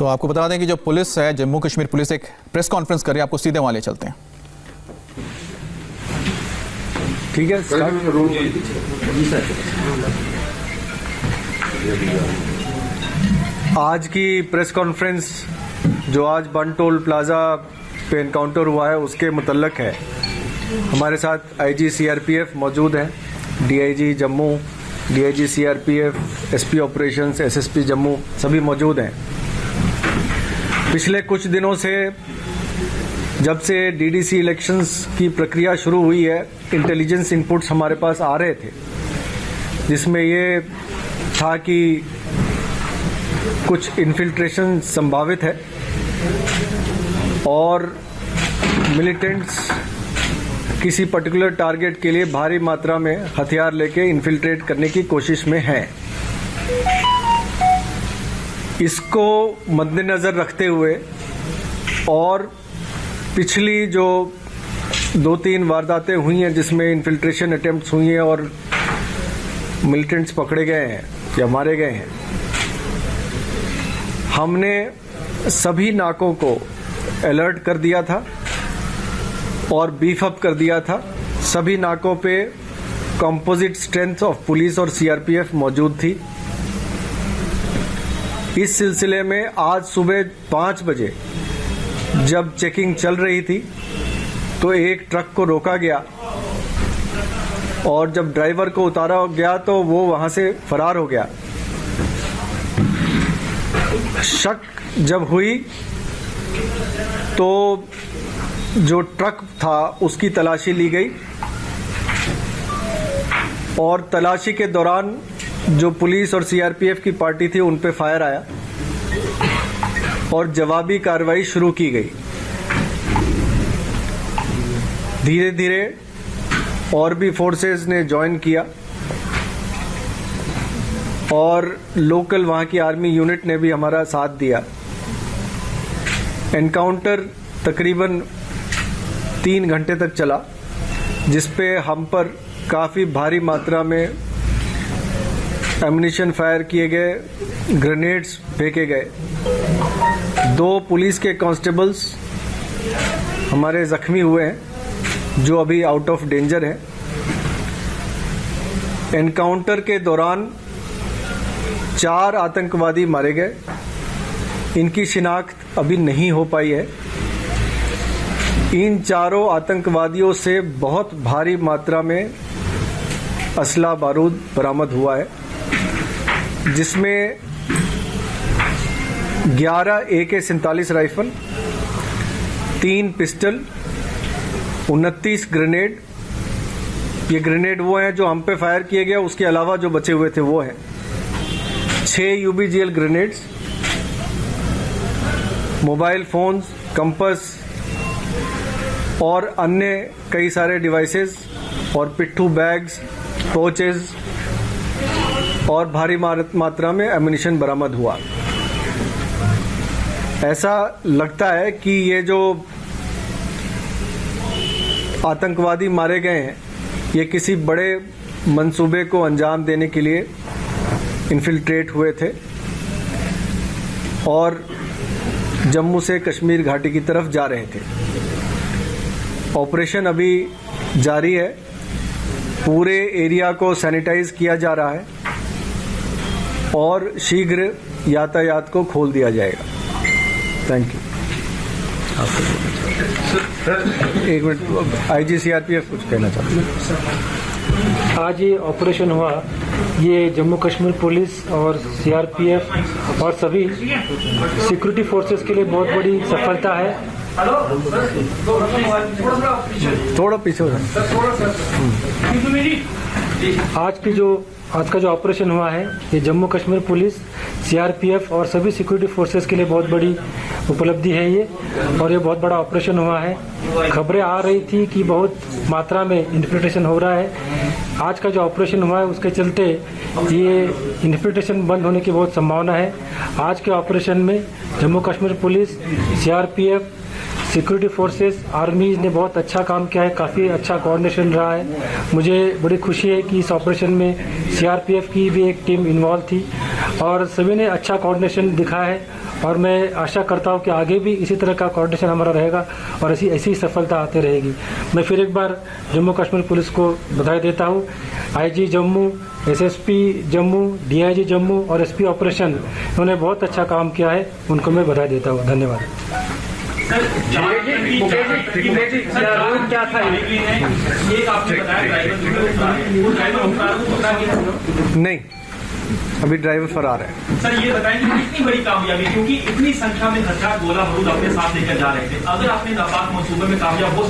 तो आपको बता दें कि जो पुलिस है, जम्मू कश्मीर पुलिस एक प्रेस कॉन्फ्रेंस कर रही है, आपको सीधे वहाँ ले चलते हैं। ठीक है सर। आज की प्रेस कॉन्फ्रेंस जो आज बन टोल प्लाजा पे एनकाउंटर हुआ है उसके मुतल्लक है। हमारे साथ आईजी सीआरपीएफ मौजूद हैं, DIG Jammu, DIG CRPF, SP operations, SSP Jammu सभी मौजूद हैं। पिछले कुछ दिनों से जब से डीडीसी इलेक्शंस की प्रक्रिया शुरू हुई है, इंटेलिजेंस इनपुट्स हमारे पास आ रहे थे जिसमें ये था कि कुछ इन्फिल्ट्रेशन संभावित है और मिलिटेंट्स किसी पर्टिकुलर टारगेट के लिए भारी मात्रा में हथियार लेके इन्फिल्ट्रेट करने की कोशिश में हैं। इसको मद्देनजर रखते हुए और पिछली जो 2-3 वारदातें हुई हैं जिसमें इन्फिल्ट्रेशन अटेम्प्ट्स हुई हैं और मिलिटेंट्स पकड़े गए हैं या मारे गए हैं, हमने सभी नाकों को अलर्ट कर दिया था और बीफ अप कर दिया था। सभी नाकों पे कंपोजिट स्ट्रेंथ ऑफ पुलिस और सीआरपीएफ मौजूद थी। इस सिलसिले में आज सुबह 5 बजे जब चेकिंग चल रही थी तो एक ट्रक को रोका गया और जब ड्राइवर को उतारा गया तो वो वहां से फरार हो गया। शक जब हुई तो जो ट्रक था उसकी तलाशी ली गई और तलाशी के दौरान जो पुलिस और सीआरपीएफ की पार्टी थी उन पे फायर आया और जवाबी कार्रवाई शुरू की गई। धीरे धीरे और भी फोर्सेस ने ज्वाइन किया और लोकल वहां की आर्मी यूनिट ने भी हमारा साथ दिया। एनकाउंटर तकरीबन 3 घंटे तक चला जिसपे हम पर काफी भारी मात्रा में एम्युनिशन फायर किए गए, ग्रेनेड्स फेंके गए। 2 पुलिस के कांस्टेबल्स हमारे जख्मी हुए हैं जो अभी आउट ऑफ डेंजर हैं। एनकाउंटर के दौरान 4 आतंकवादी मारे गए। इनकी शिनाख्त अभी नहीं हो पाई है। इन चारों आतंकवादियों से बहुत भारी मात्रा में असला बारूद बरामद हुआ है जिसमें 11 AK-47 राइफल, 3 पिस्टल, 29 ग्रेनेड। ये ग्रेनेड वो हैं जो हम पे फायर किए गए, उसके अलावा जो बचे हुए थे वो हैं 6 UBGL grenades, mobile phones, compass और अन्य कई सारे डिवाइसेस और पिट्ठू बैग्स, पोचेस और भारी मात्रा में एम्युनिशन बरामद हुआ। ऐसा लगता है कि ये जो आतंकवादी मारे गए हैं ये किसी बड़े मंसूबे को अंजाम देने के लिए इन्फिल्ट्रेट हुए थे और जम्मू से कश्मीर घाटी की तरफ जा रहे थे। ऑपरेशन अभी जारी है। पूरे एरिया को सैनिटाइज किया जा रहा है और शीघ्र यातायात को खोल दिया जाएगा। Thank you. एक मिनट, आईजी सीआरपीएफ कुछ कहना चाहते हैं। आज ये ऑपरेशन हुआ, ये जम्मू कश्मीर पुलिस और सीआरपीएफ और सभी सिक्योरिटी फोर्सेस के लिए बहुत बड़ी सफलता है। थोड़ा पीछे हो जाए। आज का जो ऑपरेशन हुआ है ये जम्मू कश्मीर पुलिस, सीआरपीएफ और सभी सिक्योरिटी फोर्सेस के लिए बहुत बड़ी उपलब्धि है ये, और ये बहुत बड़ा ऑपरेशन हुआ है। खबरें आ रही थी कि बहुत मात्रा में इन्फिल्ट्रेशन हो रहा है। आज का जो ऑपरेशन हुआ है उसके चलते ये इन्फिल्ट्रेशन बंद होने की बहुत संभावना है। आज के ऑपरेशन में Jammu Kashmir police, CRPF, security forces, army ने बहुत अच्छा काम किया है। काफ़ी अच्छा कोऑर्डिनेशन रहा है। मुझे बड़ी खुशी है कि इस ऑपरेशन में सीआरपीएफ की भी एक टीम इन्वॉल्व थी और सभी ने अच्छा कोऑर्डिनेशन दिखाया है और मैं आशा करता हूँ कि आगे भी इसी तरह का कोऑर्डिनेशन हमारा रहेगा और ऐसी ही सफलता आती रहेगी। मैं फिर एक बार जम्मू कश्मीर पुलिस को बधाई देता हूँ। IG Jammu, SSP Jammu, DIG Jammu और SP ऑपरेशन, उन्होंने बहुत अच्छा काम किया है, उनको मैं बधाई देता हूँ। धन्यवाद। क्या था एक आपने बताया नहीं, अभी ड्राइवर फरार है। सर ये बताएं कि कितनी बड़ी कामयाबी, क्योंकि इतनी संख्या में हथियार गोला बारूद अपने साथ लेकर जा रहे थे। अगर आपने नापाक मंसूबे में कामयाब हो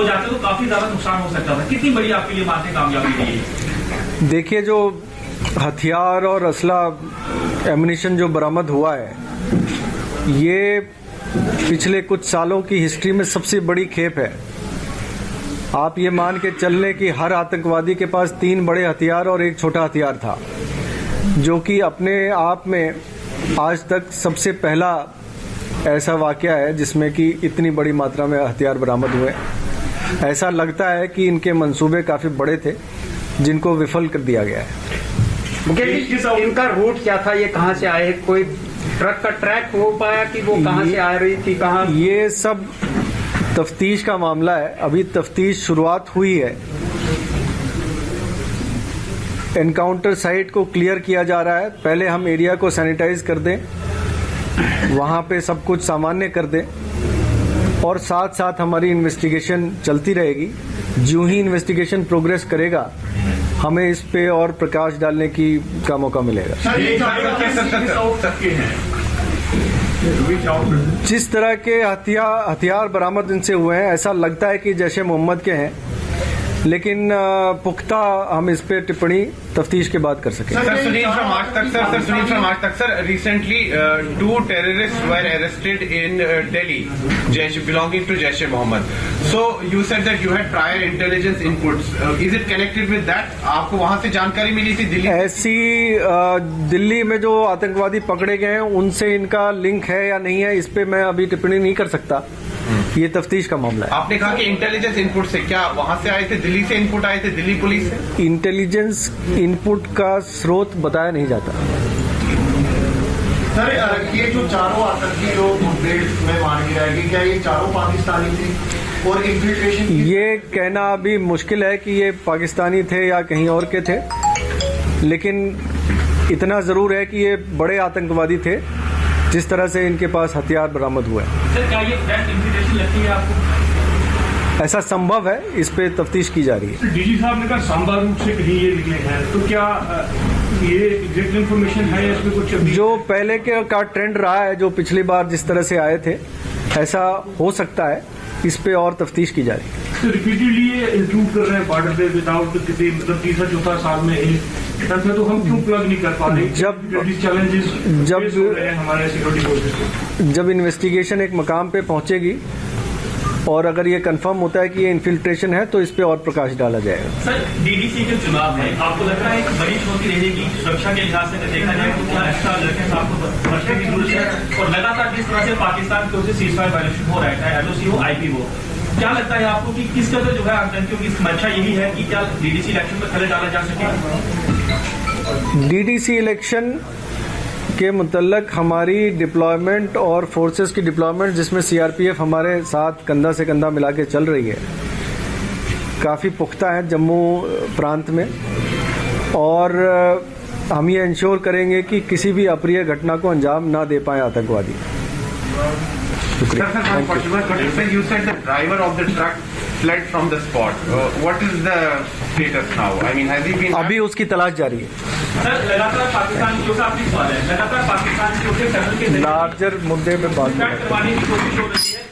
जाते तो काफी ज्यादा नुकसान हो सकता था। कितनी बड़ी आपके लिए बातें कामयाबी रही है? देखिए, जो हथियार और असला एमुनिशन जो बरामद हुआ है, ये पिछले कुछ सालों की हिस्ट्री में सबसे बड़ी खेप है। आप ये मान के चल लें कि हर आतंकवादी के पास 3 बड़े हथियार और 1 छोटा हथियार था, जो कि अपने आप में आज तक सबसे पहला ऐसा वाकया है जिसमें कि इतनी बड़ी मात्रा में हथियार बरामद हुए। ऐसा लगता है कि इनके मंसूबे काफी बड़े थे, जिनको विफल कर दिया गया है। इनका रूट क्या था? ये कहाँ से आए? कोई ट्रक का ट्रैक हो पाया कि वो कहाँ से आ रही थी, कहाँ? ये सब तफ्तीश का मामला है। अभी तफ्तीश शुरुआत हुई है। एनकाउंटर साइट को क्लियर किया जा रहा है। पहले हम एरिया को सैनिटाइज कर दें, वहां पे सब कुछ सामान्य कर दें, और साथ साथ हमारी इन्वेस्टिगेशन चलती रहेगी। जो ही इन्वेस्टिगेशन प्रोग्रेस करेगा, हमें इस पे और प्रकाश डालने का मौका मिलेगा। जिस तरह के हथियार बरामद इनसे हुए हैं, ऐसा लगता है कि जैश ए मोहम्मद के हैं, लेकिन पुख्ता हम इस पे टिप्पणी तफ्तीश के बाद कर सकेंगे। सर, सुनील फ्रॉम आज तक sir, recently 2 terrorists were arrested in Delhi, belonging to Jaish e Mohammed. So you said that you had prior intelligence inputs. Is it connected with that? आपको वहां से जानकारी मिली थी दिल्ली? ऐसी दिल्ली में जो आतंकवादी पकड़े गए हैं, उनसे इनका लिंक है या नहीं है, इस पे मैं अभी टिप्पणी नहीं कर सकता। ये तफ्तीश का मामला है। आपने कहा कि इंटेलिजेंस इनपुट से, क्या वहां से आए थे, दिल्ली से इनपुट आए थे, दिल्ली पुलिस से? इंटेलिजेंस इनपुट का स्रोत बताया नहीं जाता। सर, ये जो चारों आतंकी लोग मुठभेड़ में मार गिराए गए, क्या ये चारों पाकिस्तानी थे? और इन्फिल्ट्रेशन, ये कहना अभी मुश्किल है कि ये पाकिस्तानी थे या कहीं और के थे, लेकिन इतना जरूर है कि ये बड़े आतंकवादी थे, जिस तरह से इनके पास हथियार बरामद हुए। सर, क्या ये इन्फिल्ट्रेशन लगती है आपको? ऐसा संभव है, इस पे तफ्तीश की जा रही है। डीजी साहब ने कहा सांबा रूट से कहीं ये निकले हैं, तो क्या ये एग्जैक्ट इन्फॉर्मेशन है या इसमें कुछ? जो पहले का ट्रेंड रहा है, जो पिछली बार जिस तरह से आए थे, ऐसा हो सकता है। इस पे और तफ्तीश की जा रही है। तो रिपीटेडली ये इंक्लूड कर रहे हैं बॉर्डर पे विदाउट किसी, मतलब तीसरा चौथा साल में तो हम क्यों प्लग नहीं कर पा रहे? हमारे सिक्योरिटी फोर्सेस, जब इन्वेस्टिगेशन एक मकाम पे पहुंचेगी और अगर ये कंफर्म होता है कि ये इन्फिल्ट्रेशन है, तो इस पे और प्रकाश डाला जाएगा। सर, DDC के चुनाव है, आपको लग रहा है एक बड़ी चुनौती रहेगी सुरक्षा के लिहाज से देखा जाए तो? क्या एक्स्ट्रा लड़के आपको बचने की जरूरत है? और लगातार जिस तरह से पाकिस्तान की ओर से सीजफायर वायलेशन हो रहा है, चाहे LOC हो, IP हो, क्या लगता है आपको कि किस कदर जो है आतंकियों की मंशा यही है कि क्या DDC इलेक्शन पर खले डाला जा सके? DDC इलेक्शन के मुतल्लक हमारी डिप्लॉयमेंट और फोर्सेस की डिप्लॉयमेंट, जिसमें CRPF हमारे साथ कंधा से कंधा मिला के चल रही है, काफ़ी पुख्ता है जम्मू प्रांत में, और हम ये इंश्योर करेंगे कि किसी भी अप्रिय घटना को अंजाम ना दे पाए आतंकवादी। शुक्रिया। Sir, you said the driver of the truck fled from the spot. What is the status now? I mean, has he been? अभी उसकी तलाश जारी है। सर, लगातार पाकिस्तान की ओर से आपकी सवाल है, लगातार पाकिस्तान की ओर से टनल के लार्जर मुद्दे में बात करवाने की कोशिश हो रही है।